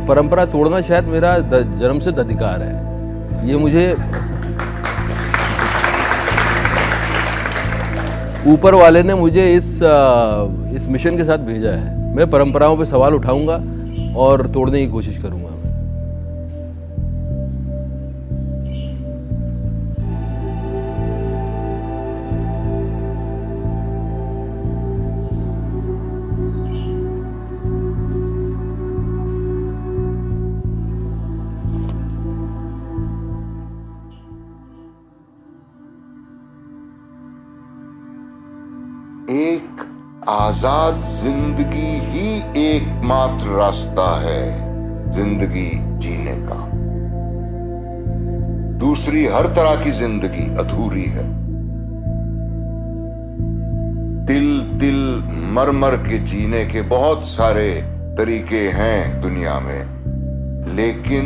परंपरा तोड़ना शायद मेरा जन्मसिद्ध अधिकार है। ये मुझे ऊपर वाले ने मुझे इस मिशन के साथ भेजा है। मैं परंपराओं पे सवाल उठाऊंगा और तोड़ने की कोशिश करूंगा। एक आजाद जिंदगी ही एकमात्र रास्ता है जिंदगी जीने का। दूसरी हर तरह की जिंदगी अधूरी है। तिल तिल मर मर के जीने के बहुत सारे तरीके हैं दुनिया में, लेकिन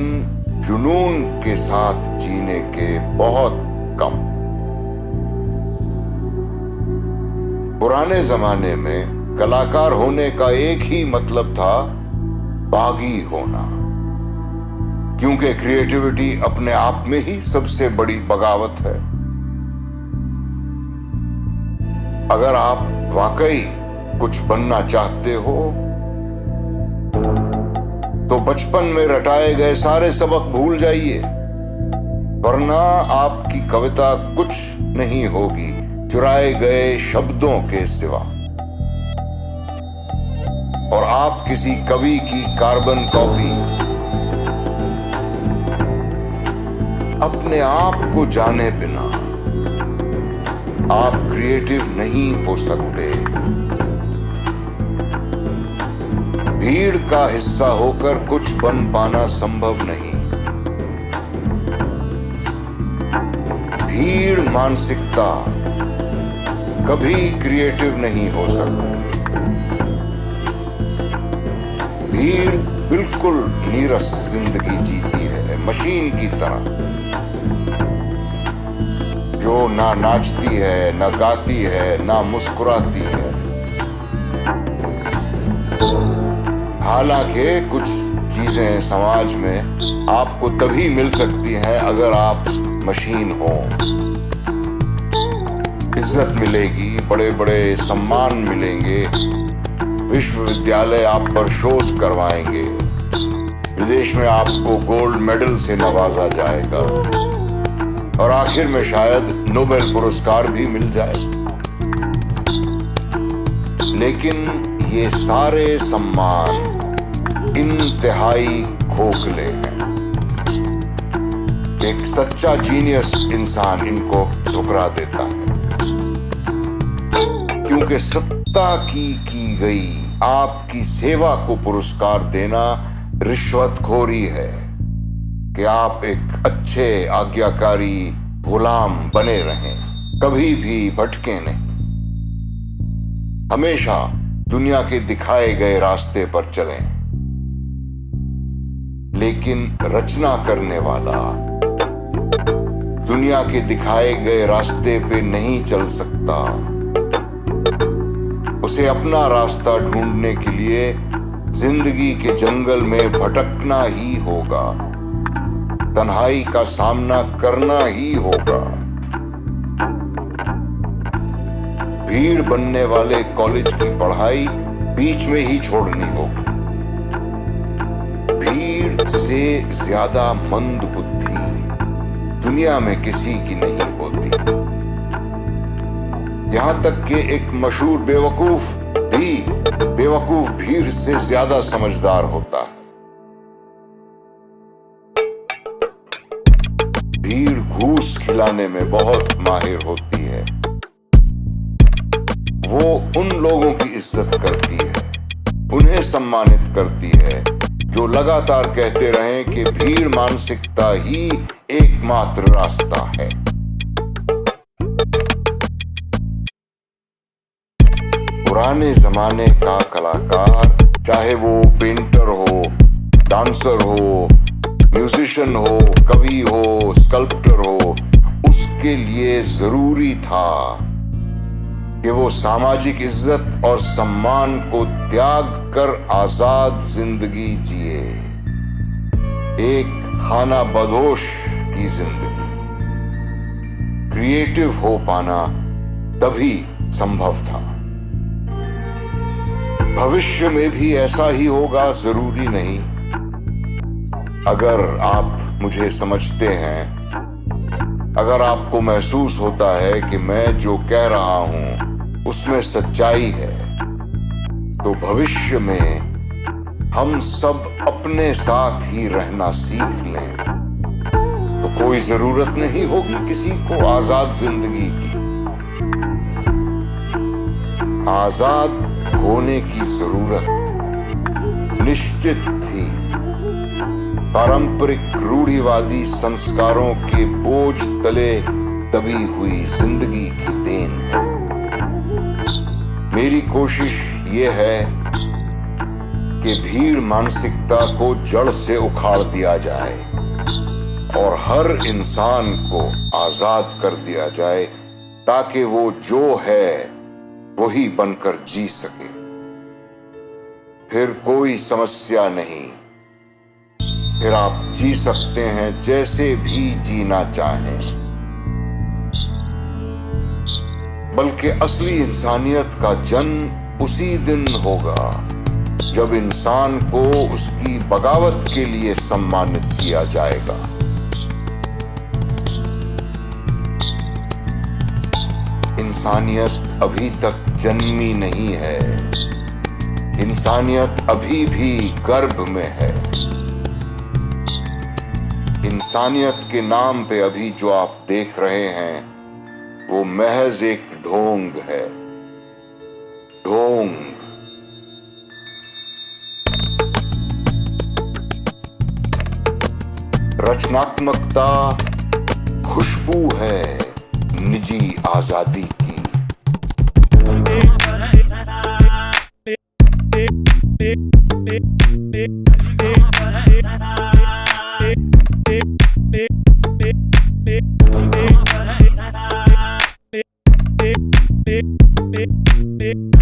जुनून के साथ जीने के बहुत कम। पुराने जमाने में कलाकार होने का एक ही मतलब था, बागी होना, क्योंकि क्रिएटिविटी अपने आप में ही सबसे बड़ी बगावत है। अगर आप वाकई कुछ बनना चाहते हो तो बचपन में रटाए गए सारे सबक भूल जाइए, वरना आपकी कविता कुछ नहीं होगी चुराए गए शब्दों के सिवा। और आप किसी कवि की कार्बन कॉपी अपने आप को जाने बिना आप क्रिएटिव नहीं हो सकते। भीड़ का हिस्सा होकर कुछ बन पाना संभव नहीं। भीड़ मानसिकता कभी क्रिएटिव नहीं हो सकती। भीड़ बिल्कुल नीरस जिंदगी जीती है, मशीन की तरह, जो ना नाचती है, ना गाती है, ना मुस्कुराती है। हालांकि कुछ चीजें समाज में आपको तभी मिल सकती हैं अगर आप मशीन हो। इज्जत मिलेगी, बड़े बड़े सम्मान मिलेंगे, विश्वविद्यालय आप पर शोध करवाएंगे, विदेश में आपको गोल्ड मेडल से नवाजा जाएगा और आखिर में शायद नोबेल पुरस्कार भी मिल जाए। लेकिन ये सारे सम्मान इंतहाई खोखले हैं। एक सच्चा जीनियस इंसान इनको ठुकरा देता है, क्योंकि सत्ता की गई आपकी सेवा को पुरस्कार देना रिश्वतखोरी है कि आप एक अच्छे आज्ञाकारी गुलाम बने रहें, कभी भी भटके नहीं, हमेशा दुनिया के दिखाए गए रास्ते पर चलें। लेकिन रचना करने वाला दुनिया के दिखाए गए रास्ते पे नहीं चल सकता। उसे अपना रास्ता ढूंढने के लिए जिंदगी के जंगल में भटकना ही होगा, तन्हाई का सामना करना ही होगा। भीड़ बनने वाले कॉलेज की पढ़ाई बीच में ही छोड़नी होगी। भीड़ से ज्यादा मंद बुद्धि दुनिया में किसी की नहीं होती। यहां तक कि एक मशहूर बेवकूफ भी बेवकूफ भीड़ से ज्यादा समझदार होता है। भीड़ घूस खिलाने में बहुत माहिर होती है। वो उन लोगों की इज्जत करती है, उन्हें सम्मानित करती है जो लगातार कहते रहें कि भीड़ मानसिकता ही एकमात्र रास्ता है। पुराने जमाने का कलाकार, चाहे वो पेंटर हो, डांसर हो, म्यूजिशियन हो, कवि हो, स्कल्प्टर हो, उसके लिए जरूरी था कि वो सामाजिक इज्जत और सम्मान को त्याग कर आजाद जिंदगी जिए। एक खाना बदोश की जिंदगी। क्रिएटिव हो पाना तभी संभव था। भविष्य में भी ऐसा ही होगा जरूरी नहीं। अगर आप मुझे समझते हैं, अगर आपको महसूस होता है कि मैं जो कह रहा हूं उसमें सच्चाई है, तो भविष्य में हम सब अपने साथ ही रहना सीख लें, तो कोई जरूरत नहीं होगी किसी को आजाद जिंदगी की। आजाद होने की जरूरत निश्चित थी। पारंपरिक रूढ़िवादी संस्कारों के बोझ तले दबी हुई जिंदगी की देन है। मेरी कोशिश ये है कि भीड़ मानसिकता को जड़ से उखाड़ दिया जाए और हर इंसान को आजाद कर दिया जाए, ताकि वो जो है वही बनकर जी सके। फिर कोई समस्या नहीं, फिर आप जी सकते हैं जैसे भी जीना चाहें। बल्कि असली इंसानियत का जन्म उसी दिन होगा जब इंसान को उसकी बगावत के लिए सम्मानित किया जाएगा। इंसानियत अभी तक जन्मी नहीं है। इंसानियत अभी भी गर्भ में है। इंसानियत के नाम पे अभी जो आप देख रहे हैं वो महज एक ढोंग है। ढोंग। रचनात्मकता खुशबू है निजी आजादी की। Beep.